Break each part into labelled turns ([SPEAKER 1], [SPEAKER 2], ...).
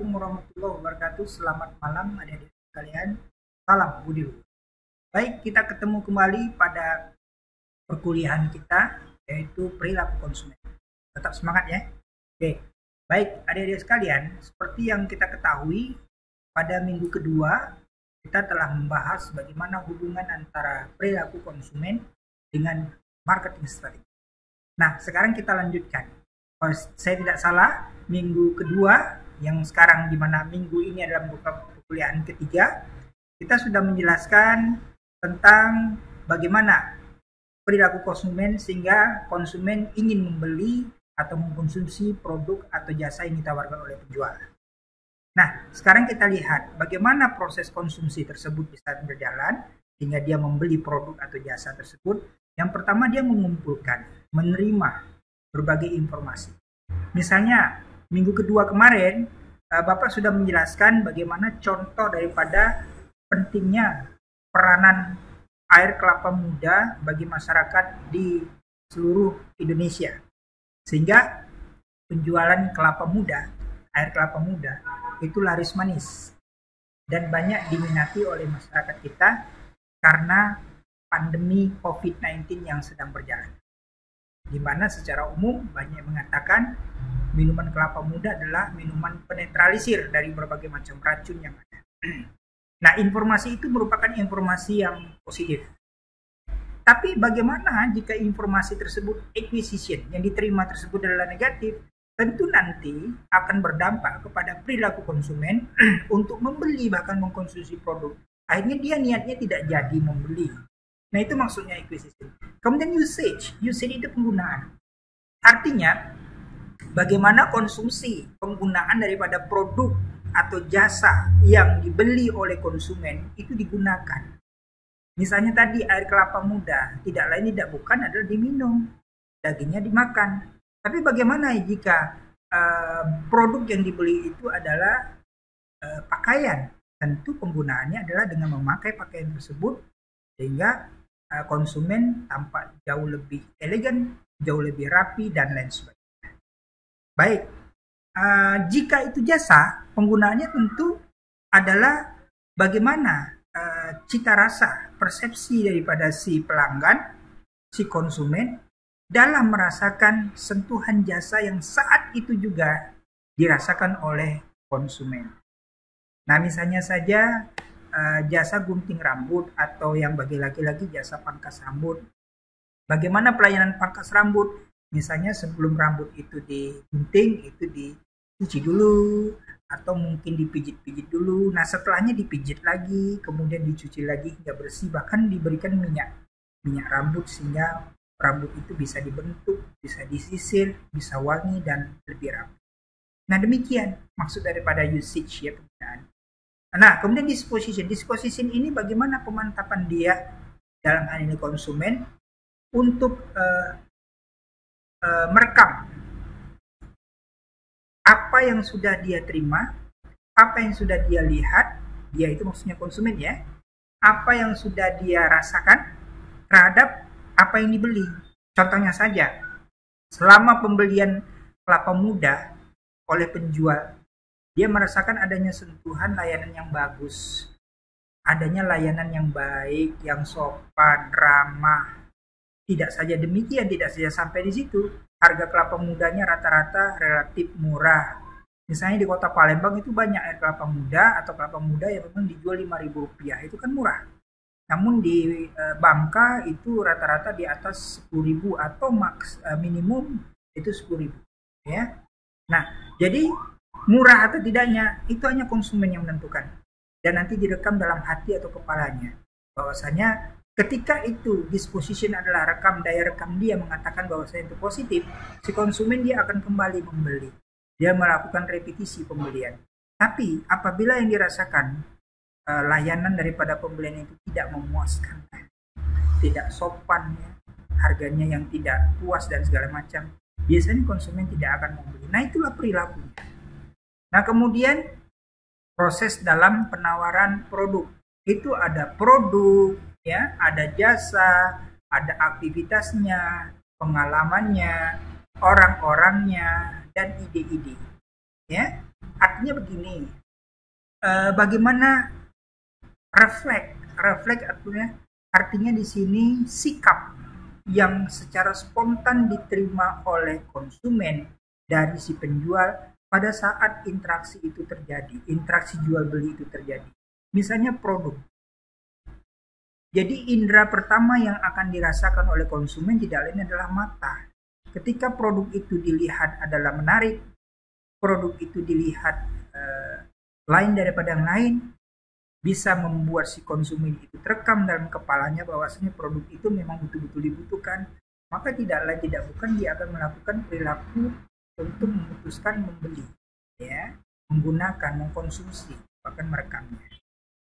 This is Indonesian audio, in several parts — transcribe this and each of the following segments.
[SPEAKER 1] Assalamualaikum warahmatullahi wabarakatuh. Selamat malam adik-adik sekalian. Salam Budi. Baik, kita ketemu kembali pada perkuliahan kita, yaitu perilaku konsumen. Tetap semangat ya. Oke. Baik, adik-adik sekalian, seperti yang kita ketahui, pada minggu kedua kita telah membahas bagaimana hubungan antara perilaku konsumen dengan marketing strategi. Nah, sekarang kita lanjutkan. Kalau saya tidak salah, minggu kedua yang sekarang di mana minggu ini adalah perkuliahan ketiga, kita sudah menjelaskan tentang bagaimana perilaku konsumen sehingga konsumen ingin membeli atau mengkonsumsi produk atau jasa yang ditawarkan oleh penjual. Nah, sekarang kita lihat bagaimana proses konsumsi tersebut bisa berjalan sehingga dia membeli produk atau jasa tersebut. Yang pertama, dia mengumpulkan, menerima berbagai informasi. Misalnya, minggu kedua kemarin, Bapak sudah menjelaskan bagaimana contoh daripada pentingnya peranan air kelapa muda bagi masyarakat di seluruh Indonesia. Sehingga penjualan kelapa muda, air kelapa muda, itu laris manis. Dan banyak diminati oleh masyarakat kita karena pandemi COVID-19 yang sedang berjalan. Di mana secara umum banyak mengatakan minuman kelapa muda adalah minuman penetralisir dari berbagai macam racun yang ada. Nah, informasi itu merupakan informasi yang positif. Tapi bagaimana jika informasi tersebut acquisition, yang diterima tersebut adalah negatif? Tentu nanti akan berdampak kepada perilaku konsumen untuk membeli bahkan mengkonsumsi produk. Akhirnya dia niatnya tidak jadi membeli. Nah, itu maksudnya acquisition. Kemudian usage itu penggunaan. Artinya, bagaimana konsumsi penggunaan daripada produk atau jasa yang dibeli oleh konsumen itu digunakan. Misalnya tadi air kelapa muda, tidak lain tidak bukan adalah diminum, dagingnya dimakan. Tapi bagaimana jika produk yang dibeli itu adalah pakaian? Tentu penggunaannya adalah dengan memakai pakaian tersebut sehingga konsumen tampak jauh lebih elegan, jauh lebih rapi, dan lain sebagainya. Baik, jika itu jasa, penggunaannya tentu adalah bagaimana cita rasa, persepsi daripada si pelanggan, si konsumen, dalam merasakan sentuhan jasa yang saat itu juga dirasakan oleh konsumen. Nah, misalnya saja jasa gunting rambut atau yang bagi laki-laki jasa pangkas rambut. Bagaimana pelayanan pangkas rambut? Misalnya sebelum rambut itu digunting, itu dicuci dulu atau mungkin dipijit-pijit dulu. Nah, setelahnya dipijit lagi, kemudian dicuci lagi hingga bersih, bahkan diberikan minyak rambut sehingga rambut itu bisa dibentuk, bisa disisir, bisa wangi dan lebih rapi. Nah, demikian maksud daripada usage ya, penggunaan. Nah, kemudian disposition ini bagaimana pemantapan dia dalam hal ini konsumen untuk merekam apa yang sudah dia terima, apa yang sudah dia lihat, dia itu maksudnya konsumen ya, apa yang sudah dia rasakan terhadap apa yang dibeli. Contohnya saja, selama pembelian kelapa muda oleh penjual, dia merasakan adanya sentuhan layanan yang bagus, adanya layanan yang baik, yang sopan, ramah. Tidak saja demikian, tidak saja sampai di situ, harga kelapa mudanya rata-rata relatif murah. Misalnya di kota Palembang itu banyak air kelapa muda atau kelapa muda yang memang dijual Rp5.000, itu kan murah. Namun di Bangka itu rata-rata di atas 10.000 atau minimum itu 10.000 ya. Nah, jadi murah atau tidaknya itu hanya konsumen yang menentukan, dan nanti direkam dalam hati atau kepalanya bahwasanya ketika itu disposition adalah daya rekam dia mengatakan bahwasanya itu positif, si konsumen dia akan kembali membeli, dia melakukan repetisi pembelian. Tapi apabila yang dirasakan layanan daripada pembelian itu tidak memuaskan, tidak sopan, harganya yang tidak puas dan segala macam, biasanya konsumen tidak akan membeli. Nah, itulah perilakunya. Nah, kemudian proses dalam penawaran produk itu ada produk ya, ada jasa, ada aktivitasnya, pengalamannya, orang-orangnya, dan ide-ide ya. Artinya begini, bagaimana refleks artinya di sini sikap yang secara spontan diterima oleh konsumen dari si penjual pada saat interaksi itu terjadi, interaksi jual beli itu terjadi. Misalnya produk. Jadi indera pertama yang akan dirasakan oleh konsumen tidak lain adalah mata. Ketika produk itu dilihat adalah menarik, produk itu dilihat lain daripada yang lain, bisa membuat si konsumen itu terekam dalam kepalanya bahwasanya produk itu memang betul-betul dibutuhkan, maka tidak lain tidak bukan dia akan melakukan perilaku untuk memutuskan membeli, ya, menggunakan, mengkonsumsi, bahkan merekamnya.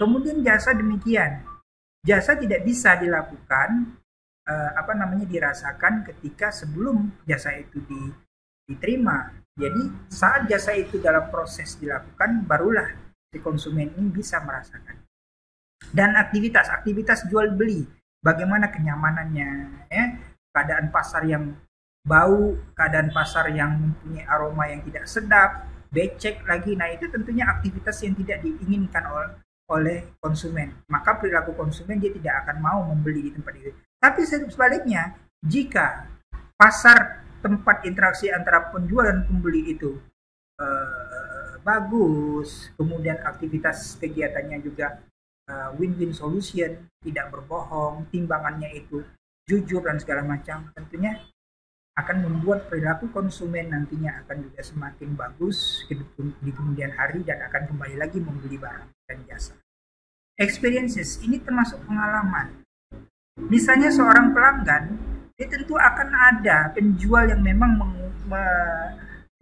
[SPEAKER 1] Kemudian jasa demikian, jasa tidak bisa dilakukan dirasakan ketika sebelum jasa itu diterima. Jadi saat jasa itu dalam proses dilakukan, barulah si konsumen ini bisa merasakan. Dan aktivitas jual beli, bagaimana kenyamanannya, ya, keadaan pasar yang bau, keadaan pasar yang mempunyai aroma yang tidak sedap, becek lagi. Nah, itu tentunya aktivitas yang tidak diinginkan oleh konsumen. Maka perilaku konsumen dia tidak akan mau membeli di tempat itu. Tapi sebaliknya, jika pasar tempat interaksi antara penjual dan pembeli itu bagus, kemudian aktivitas kegiatannya juga win-win solution, tidak berbohong, timbangannya itu jujur dan segala macam, tentunya akan membuat perilaku konsumen nantinya akan juga semakin bagus di kemudian hari dan akan kembali lagi membeli barang dan jasa. Experiences ini termasuk pengalaman. Misalnya seorang pelanggan, dia tentu akan ada penjual yang memang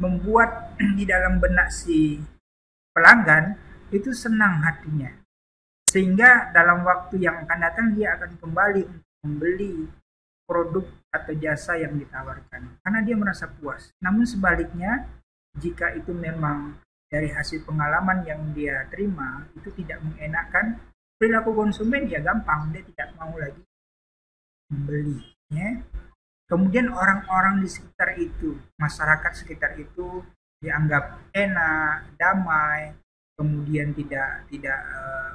[SPEAKER 1] membuat di dalam benak si pelanggan itu senang hatinya, sehingga dalam waktu yang akan datang dia akan kembali untuk membeli produk atau jasa yang ditawarkan karena dia merasa puas. Namun sebaliknya, jika itu memang dari hasil pengalaman yang dia terima itu tidak mengenakan, perilaku konsumen ya gampang, dia tidak mau lagi membeli, ya. Kemudian orang-orang di sekitar itu, masyarakat sekitar itu dianggap enak, damai, kemudian tidak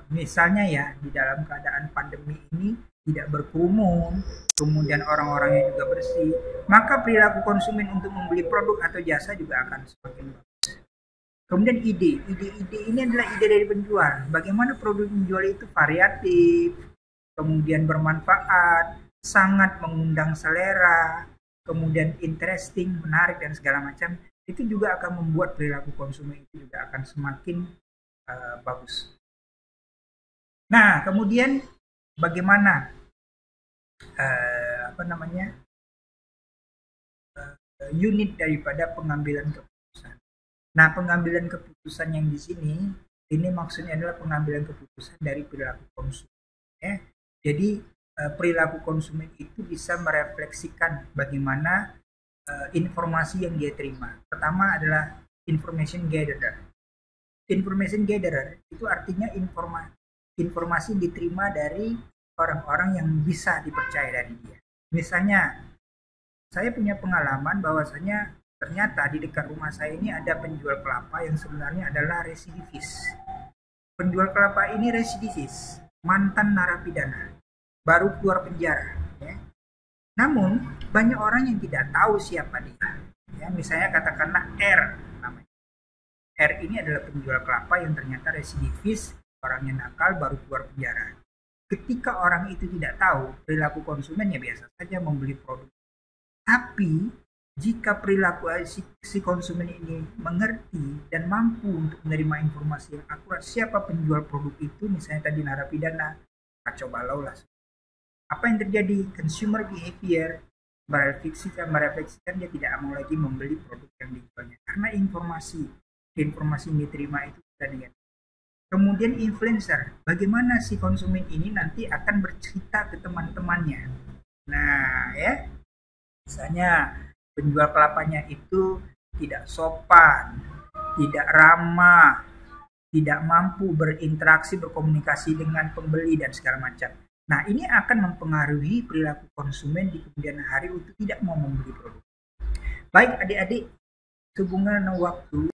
[SPEAKER 1] misalnya ya di dalam keadaan pandemi ini tidak berkerumun, kemudian orang-orangnya juga bersih, maka perilaku konsumen untuk membeli produk atau jasa juga akan semakin bagus. Kemudian ide ini adalah ide dari penjual. Bagaimana produk penjual itu variatif, kemudian bermanfaat, sangat mengundang selera, kemudian interesting, menarik dan segala macam, itu juga akan membuat perilaku konsumen itu juga akan semakin bagus. Nah, kemudian bagaimana unit daripada pengambilan keputusan. Nah, pengambilan keputusan yang di sini ini maksudnya adalah pengambilan keputusan dari perilaku konsumen. Ya. Jadi perilaku konsumen itu bisa merefleksikan bagaimana informasi yang dia terima. Pertama adalah information gatherer. Information gatherer itu artinya informasi diterima dari orang-orang yang bisa dipercaya dari dia. Misalnya, saya punya pengalaman bahwasanya ternyata di dekat rumah saya ini ada penjual kelapa yang sebenarnya adalah residivis. Penjual kelapa ini residivis, mantan narapidana, baru keluar penjara. Ya. Namun banyak orang yang tidak tahu siapa dia. Ya, misalnya katakanlah R namanya. R ini adalah penjual kelapa yang ternyata residivis, orangnya nakal, baru keluar penjara. Ketika orang itu tidak tahu, perilaku konsumen ya biasa saja membeli produk. Tapi jika perilaku si konsumen ini mengerti dan mampu untuk menerima informasi yang akurat siapa penjual produk itu, misalnya tadi narapidana, kacau balau lah. Apa yang terjadi? Consumer behavior merefleksikan dia tidak mau lagi membeli produk yang dijualnya karena informasi yang diterima itu sudah negatif. Kemudian influencer, bagaimana si konsumen ini nanti akan bercerita ke teman-temannya. Nah, ya, misalnya penjual kelapanya itu tidak sopan, tidak ramah, tidak mampu berinteraksi, berkomunikasi dengan pembeli dan segala macam. Nah, ini akan mempengaruhi perilaku konsumen di kemudian hari untuk tidak mau membeli produk. Baik adik-adik, sehubungan waktu